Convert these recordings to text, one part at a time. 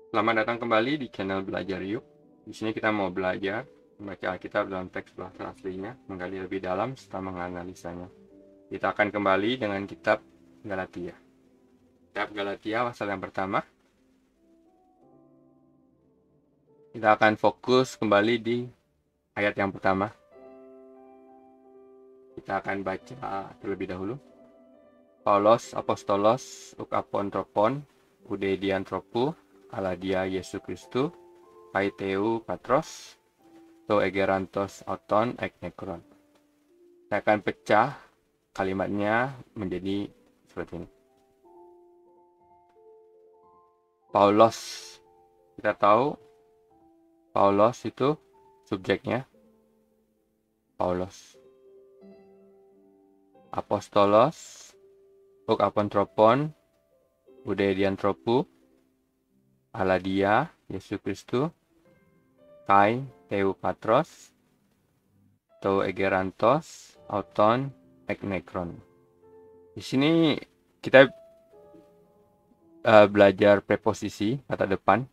Selamat datang kembali di channel Belajar Yuk. Di sini kita mau belajar membaca Alkitab dalam teks bahasa aslinya, menggali lebih dalam serta menganalisanya. Kita akan kembali dengan kitab Galatia. Kitab Galatia pasal yang pertama. Kita akan fokus kembali di ayat yang pertama. Kita akan baca terlebih dahulu. Paulos apostolos uk apontropon ude diantropu ala dia Yesu Kristu paiteu patros to egerantos auton ek nekron. Saya akan pecah kalimatnya menjadi seperti ini. Paulos, kita tahu Paulos itu subjeknya Paulos. Apostolos uk apontropon ude diantropu ala dia Yesus Kristu kai teu patros to egerantos auton ek nekron. Di sini kita belajar preposisi kata depan.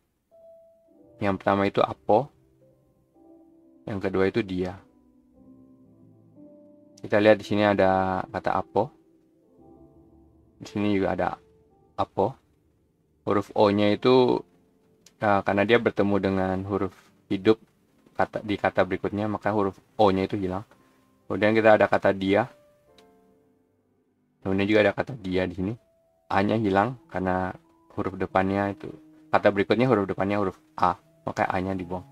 Yang pertama itu apo, yang kedua itu dia. Kita lihat di sini ada kata apo. Di sini juga ada apo. Huruf O-nya itu karena dia bertemu dengan huruf hidup di kata berikutnya, maka huruf O-nya itu hilang. Kemudian kita ada kata dia. Kemudian juga ada kata dia di sini. A-nya hilang karena huruf depannya itu, kata berikutnya huruf depannya huruf A, maka A-nya dibuang.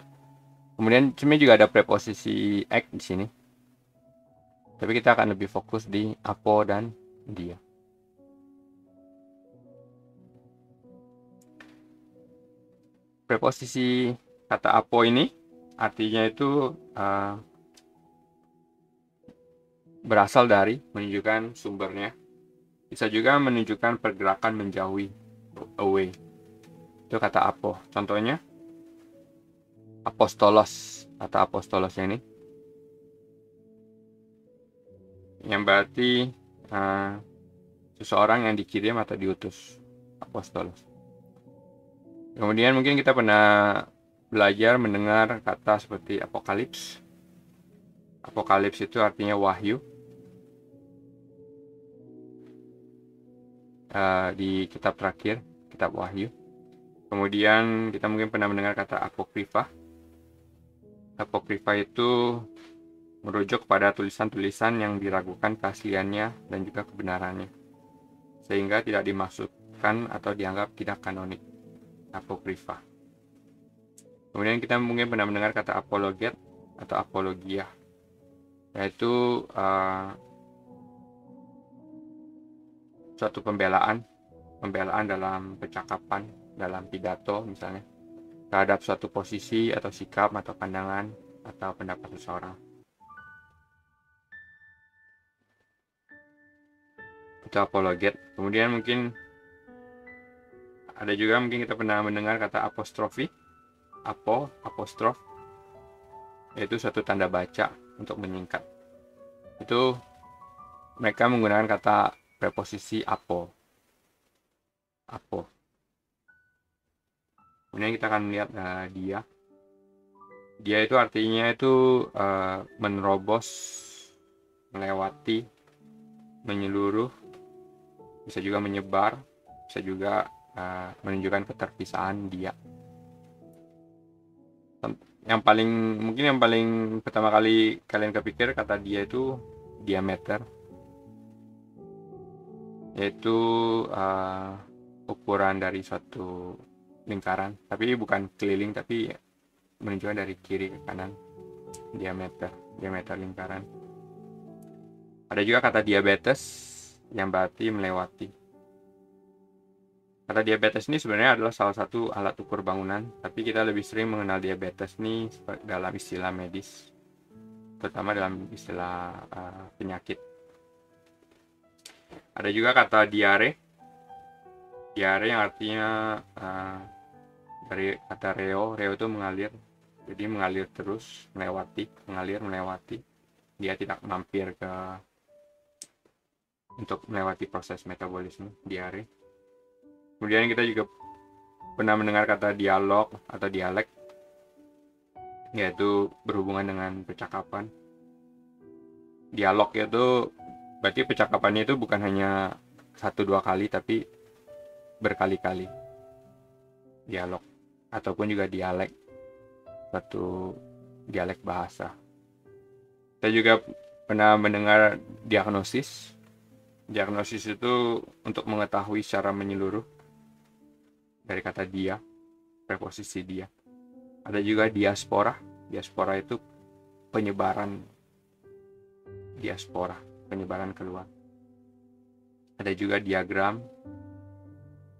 Kemudian sebenarnya juga ada preposisi ek di sini. Tapi kita akan lebih fokus di apo dan dia. Preposisi kata apo ini artinya itu berasal dari, menunjukkan sumbernya. Bisa juga menunjukkan pergerakan menjauhi, away. Itu kata apo. Contohnya apostolos, kata apostolos ini, yang berarti seseorang yang dikirim atau diutus, apostolos. Kemudian mungkin kita pernah belajar mendengar kata seperti apokalips. Apokalips itu artinya wahyu. Di kitab terakhir, kitab Wahyu. Kemudian kita mungkin pernah mendengar kata apokrifa. Apokrifa itu merujuk pada tulisan-tulisan yang diragukan keasliannya dan juga kebenarannya, sehingga tidak dimasukkan atau dianggap tidak kanonik. Apokrifa. Kemudian kita mungkin pernah mendengar kata apologet atau apologia, yaitu suatu pembelaan dalam percakapan, dalam pidato misalnya, terhadap suatu posisi atau sikap atau pandangan atau pendapat seseorang. Itu apologet. Kemudian mungkin ada juga mungkin kita pernah mendengar kata apostrofi, apostrof, yaitu suatu tanda baca untuk menyingkat. Itu mereka menggunakan kata preposisi apo. Kemudian kita akan melihat dia. Dia itu artinya itu menerobos, melewati, menyeluruh, bisa juga menyebar, bisa juga menunjukkan keterpisaan dia. Yang paling pertama kali kalian kepikir kata dia itu diameter, yaitu ukuran dari suatu lingkaran, tapi bukan keliling, tapi menunjukkan dari kiri ke kanan, diameter lingkaran. Ada juga kata diabetes yang berarti melewati. Kata diabetes ini sebenarnya adalah salah satu alat ukur bangunan, tapi kita lebih sering mengenal diabetes ini dalam istilah medis, terutama dalam istilah penyakit. Ada juga kata diare yang artinya dari kata reo itu mengalir, jadi mengalir terus, melewati. Dia tidak mampir untuk melewati proses metabolisme, diare. Kemudian kita juga pernah mendengar kata dialog atau dialek, yaitu berhubungan dengan percakapan. Dialog itu berarti percakapannya itu bukan hanya 1-2 kali, tapi berkali-kali. Dialog ataupun juga dialek, suatu dialek bahasa. Kita juga pernah mendengar diagnosis. Diagnosis itu untuk mengetahui secara menyeluruh, dari kata dia, preposisi dia. Ada juga diaspora. Diaspora itu penyebaran, diaspora, penyebaran keluar. Ada juga diagram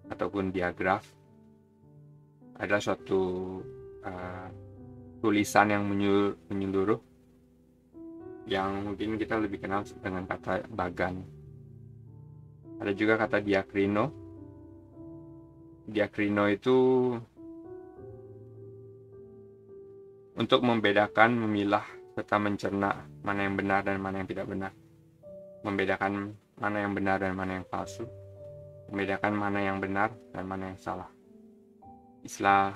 ataupun diagraf. Adalah suatu tulisan yang menyeluruh, yang mungkin kita lebih kenal dengan kata bagan. Ada juga kata diakrino. Diakrino itu untuk membedakan, memilah, serta mencerna mana yang benar dan mana yang tidak benar. Membedakan mana yang benar dan mana yang palsu. Membedakan mana yang benar dan mana yang salah. Istilah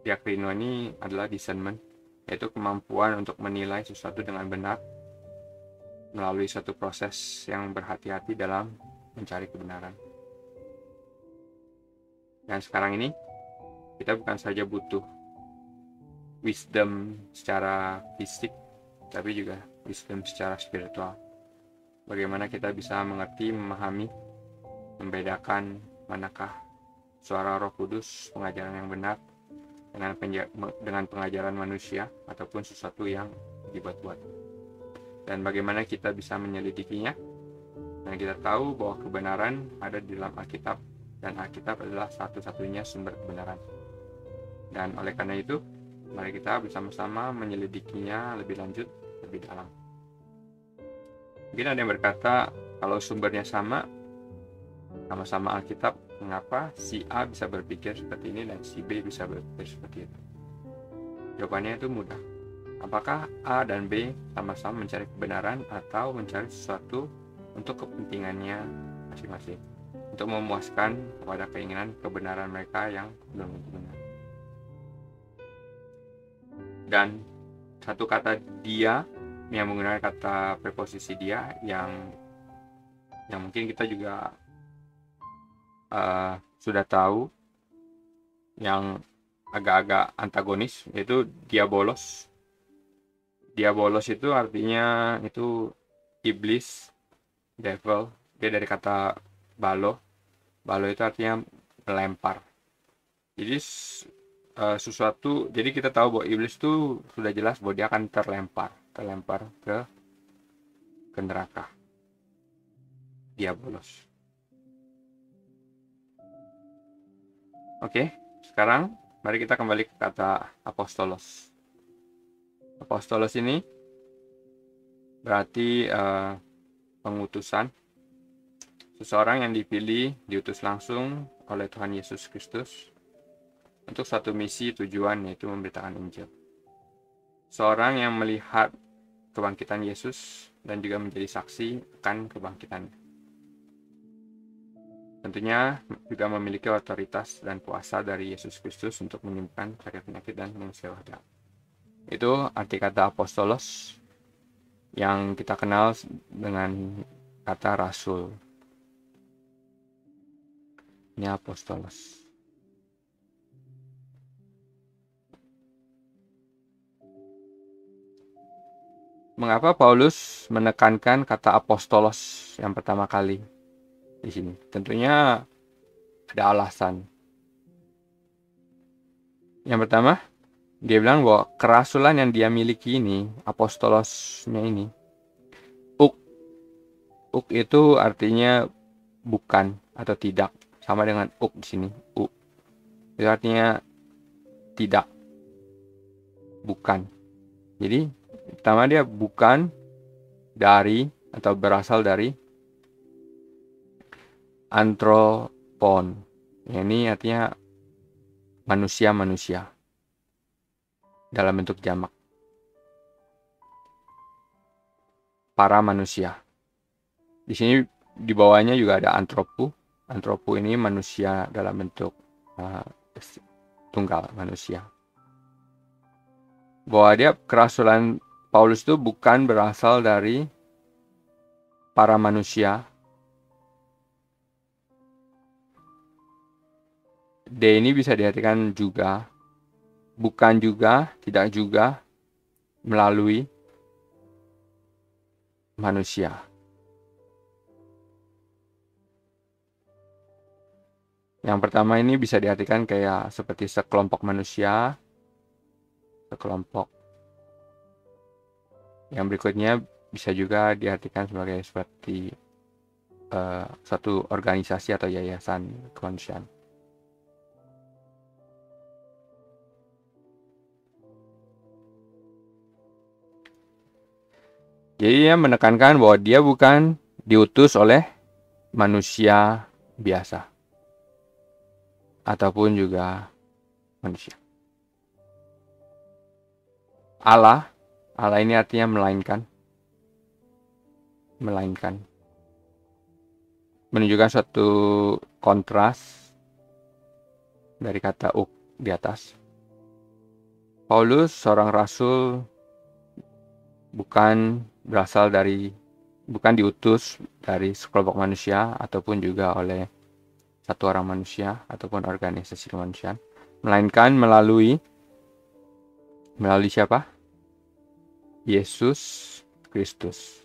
diakrino ini adalah discernment, yaitu kemampuan untuk menilai sesuatu dengan benar melalui suatu proses yang berhati-hati dalam mencari kebenaran. Dan sekarang ini kita bukan saja butuh wisdom secara fisik, tapi juga wisdom secara spiritual. Bagaimana kita bisa mengerti, memahami, membedakan manakah suara Roh Kudus, pengajaran yang benar, dengan pengajaran manusia ataupun sesuatu yang dibuat-buat. Dan bagaimana kita bisa menyelidikinya. Dan kita tahu bahwa kebenaran ada di dalam Alkitab, dan Alkitab adalah satu-satunya sumber kebenaran. Dan oleh karena itu, mari kita bersama-sama menyelidikinya lebih lanjut, lebih dalam. Mungkin ada yang berkata, kalau sumbernya sama-sama Alkitab, mengapa si A bisa berpikir seperti ini dan si B bisa berpikir seperti itu? Jawabannya itu mudah. Apakah A dan B sama-sama mencari kebenaran atau mencari sesuatu untuk kepentingannya masing-masing, untuk memuaskan kepada keinginan kebenaran mereka yang belum benar? Dan satu kata dia yang menggunakan kata preposisi dia yang mungkin kita juga sudah tahu, yang agak-agak antagonis, yaitu diabolos. Diabolos itu artinya itu iblis, devil. Dia dari kata balo. Balo itu artinya melempar. Jadi sesuatu, jadi kita tahu bahwa iblis itu sudah jelas bahwa dia akan terlempar ke neraka. Diabolos. Oke, sekarang mari kita kembali ke kata apostolos. Apostolos ini berarti pengutusan, seseorang yang dipilih, diutus langsung oleh Tuhan Yesus Kristus untuk satu misi tujuan, yaitu memberitakan Injil. Seorang yang melihat kebangkitan Yesus dan juga menjadi saksi akan kebangkitannya. Tentunya juga memiliki otoritas dan kuasa dari Yesus Kristus untuk menyembuhkan sakit penyakit dan mengusir roh jahat. Itu arti kata apostolos yang kita kenal dengan kata rasul. Ini apostolos. Mengapa Paulus menekankan kata apostolos yang pertama kali di sini? Tentunya ada alasan. Yang pertama, dia bilang bahwa kerasulan yang dia miliki ini, apostolosnya ini, uk itu artinya bukan atau tidak, sama dengan uk di sini. Itu artinya tidak, bukan. Jadi pertama dia bukan dari atau berasal dari antropon. Ini artinya manusia-manusia dalam bentuk jamak. Para manusia. Di sini di bawahnya juga ada antropo. Antropo ini manusia dalam bentuk tunggal manusia. Bahwa dia kerasulan Paulus itu bukan berasal dari para manusia. D ini bisa diartikan juga, bukan juga, tidak juga, melalui manusia. Yang pertama ini bisa diartikan kayak seperti sekelompok manusia, sekelompok. Yang berikutnya bisa juga diartikan sebagai seperti suatu organisasi atau yayasan kemanusiaan. Jadi dia menekankan bahwa dia bukan diutus oleh manusia biasa ataupun juga manusia. Allah ini artinya melainkan, menunjukkan suatu kontras dari kata uk di atas. Paulus seorang rasul bukan diutus dari sekelompok manusia ataupun juga oleh satu orang manusia ataupun organisasi kemanusiaan, melainkan melalui siapa? Yesus Kristus.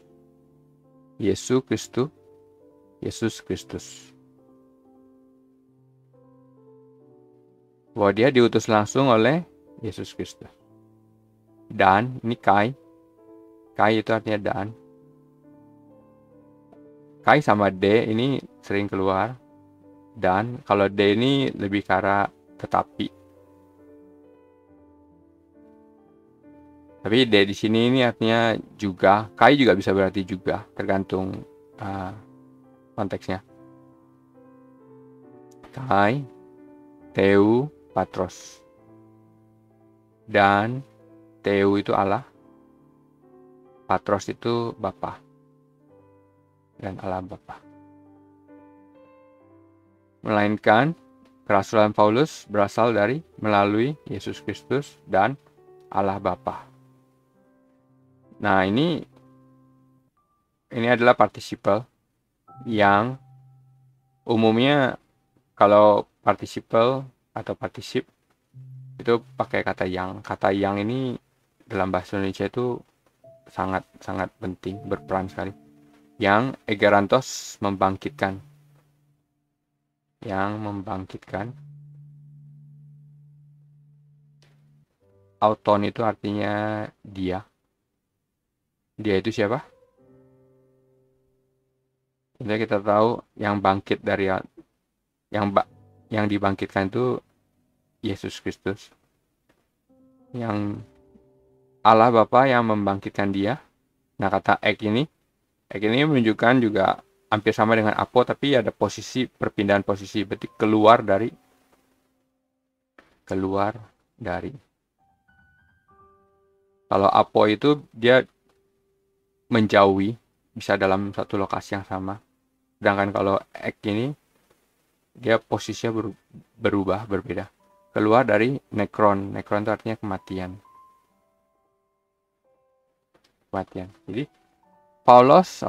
Yesus Kristus. Bahwa dia diutus langsung oleh Yesus Kristus. Dan ini Kai itu artinya dan. Kai sama D ini sering keluar. Dan kalau D ini lebih ke arah tetapi. Tapi D di sini ini artinya juga. Kai juga bisa berarti juga, tergantung konteksnya. Kai, Teu, Patros. Dan Teu itu Allah. Patros itu Bapa. Dan Allah Bapa. Melainkan kerasulan Paulus berasal dari melalui Yesus Kristus dan Allah Bapa. Nah, ini adalah participle yang umumnya kalau participle atau particip itu pakai kata yang. Kata yang ini dalam bahasa Indonesia itu sangat penting, berperan sekali. Yang egerantos membangkitkan. Auton itu artinya dia. Dia itu siapa? Jadi kita tahu yang bangkit dari yang dibangkitkan itu Yesus Kristus. Yang Allah Bapa yang membangkitkan dia. Nah, kata ek ini menunjukkan juga hampir sama dengan apo, tapi ada perpindahan posisi, berarti keluar dari. Kalau apo itu dia menjauhi, bisa dalam satu lokasi yang sama. Sedangkan kalau ek ini dia posisinya berubah, berbeda. Keluar dari nekron. Nekron itu artinya kematian. Jadi Paulus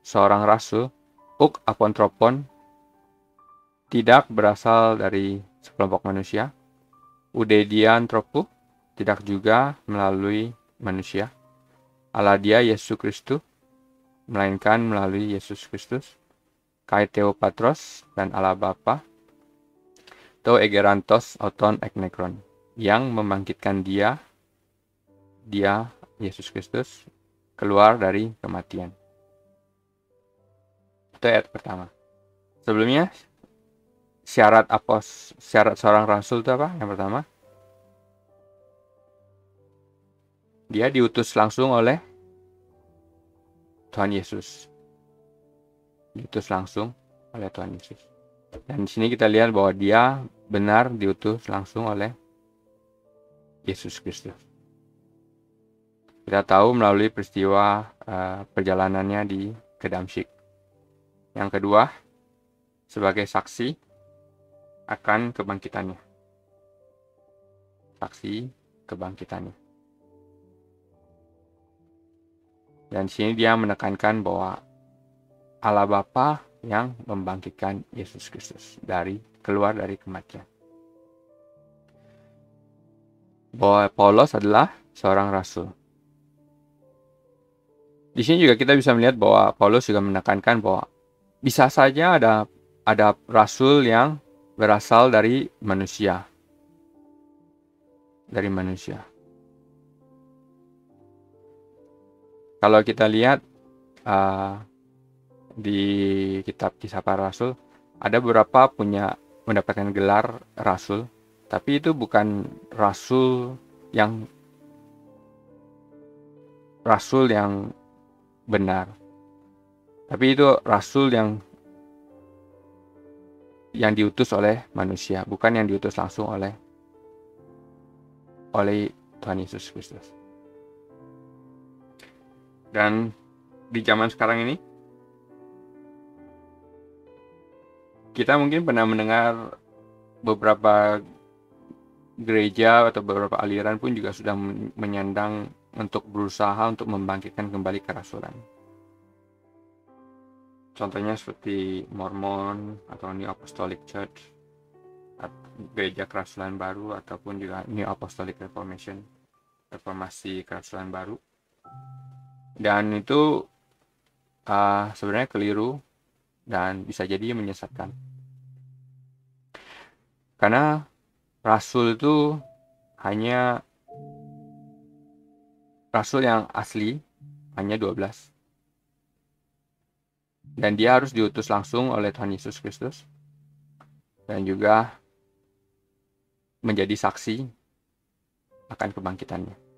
seorang rasul, uk apontropon, tidak berasal dari sekelompok manusia. Udedian tropu, tidak juga melalui manusia. Aladia Yesus Kristus, melainkan melalui Yesus Kristus. Kai Theopatros dan Allah Bapa. To egerantos auton eknekron, yang membangkitkan dia Yesus Kristus keluar dari kematian. Itu ayat pertama. Sebelumnya syarat seorang rasul itu apa? Yang pertama, dia diutus langsung oleh Tuhan Yesus. Dan di sini kita lihat bahwa dia benar diutus langsung oleh Yesus Kristus. Kita tahu melalui peristiwa perjalanannya ke Damsyik. Yang kedua, sebagai saksi akan kebangkitannya. Saksi kebangkitannya. Dan di sini dia menekankan bahwa Allah Bapa yang membangkitkan Yesus Kristus keluar dari kematian. Bahwa Paulus adalah seorang rasul. Di sini juga kita bisa melihat bahwa Paulus juga menekankan bahwa bisa saja ada rasul yang berasal dari manusia. Dari manusia. Kalau kita lihat di kitab Kisah Para Rasul, ada beberapa mendapatkan gelar rasul, tapi itu bukan rasul yang benar. Tapi itu rasul yang diutus oleh manusia, bukan yang diutus langsung oleh Tuhan Yesus Kristus. Dan di zaman sekarang ini, kita mungkin pernah mendengar beberapa gereja atau beberapa aliran pun juga sudah menyandang untuk berusaha untuk membangkitkan kembali kerasulan. Contohnya seperti Mormon atau New Apostolic Church, gereja kerasulan baru, ataupun juga New Apostolic reformasi kerasulan baru. Dan itu sebenarnya keliru dan bisa jadi menyesatkan. Karena rasul itu hanya rasul yang asli hanya 12. Dan dia harus diutus langsung oleh Tuhan Yesus Kristus. Dan juga menjadi saksi akan kebangkitannya.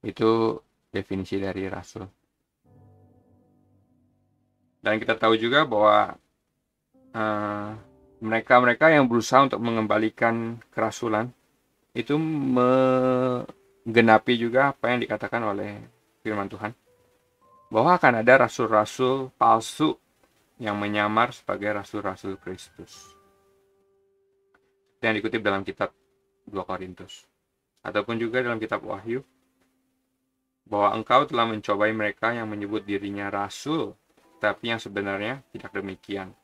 Itu definisi dari rasul. Dan kita tahu juga bahwa mereka-mereka yang berusaha untuk mengembalikan kerasulan itu menggenapi juga apa yang dikatakan oleh firman Tuhan, bahwa akan ada rasul-rasul palsu yang menyamar sebagai rasul-rasul Kristus. Yang dikutip dalam kitab 2 Korintus, ataupun juga dalam kitab Wahyu, bahwa engkau telah mencobai mereka yang menyebut dirinya rasul, tapi yang sebenarnya tidak demikian,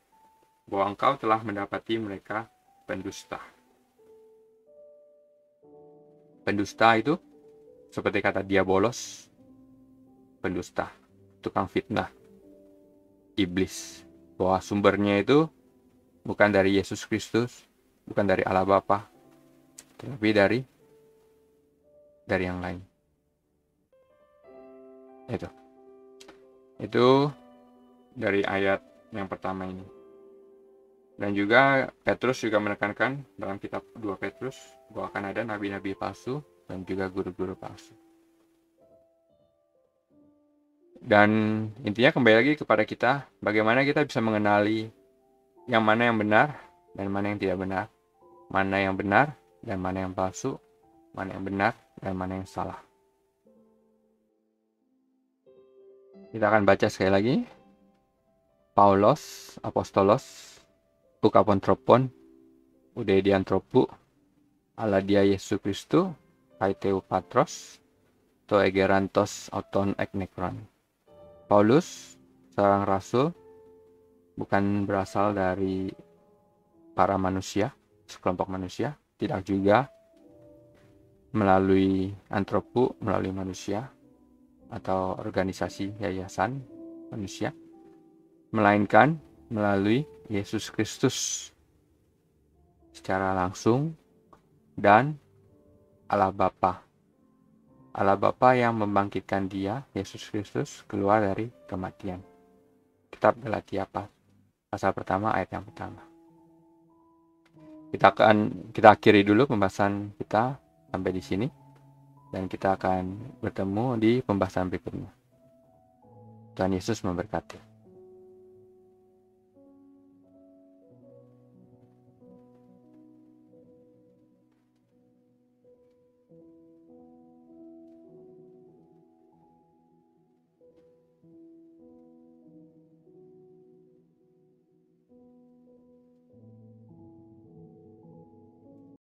bahwa engkau telah mendapati mereka pendusta. Pendusta itu seperti kata diabolos, pendusta, tukang fitnah, iblis, bahwa sumbernya itu bukan dari Yesus Kristus, bukan dari Allah Bapa, tetapi dari yang lain. Itu dari ayat yang pertama ini. Dan juga Petrus juga menekankan dalam kitab 2 Petrus bahwa akan ada nabi-nabi palsu dan juga guru-guru palsu. Dan intinya kembali lagi kepada kita, bagaimana kita bisa mengenali yang mana yang benar dan mana yang tidak benar, mana yang benar dan mana yang palsu, mana yang benar dan mana yang salah. Kita akan baca sekali lagi. Paulos, apostolos, uk apontropon, udediantropu, aladia Yesu Kristu, kaiteu patros, to egerantos auton eknekron. Paulus, seorang rasul, bukan berasal dari para manusia, sekelompok manusia, tidak juga melalui antropu, melalui manusia, atau organisasi yayasan manusia, melainkan melalui Yesus Kristus secara langsung dan Allah Bapa. Allah Bapa yang membangkitkan dia, Yesus Kristus, keluar dari kematian. Kitab Galatia pasal pertama ayat yang pertama. Kita akhiri dulu pembahasan kita sampai di sini. Dan kita akan bertemu di pembahasan berikutnya. Tuhan Yesus memberkati.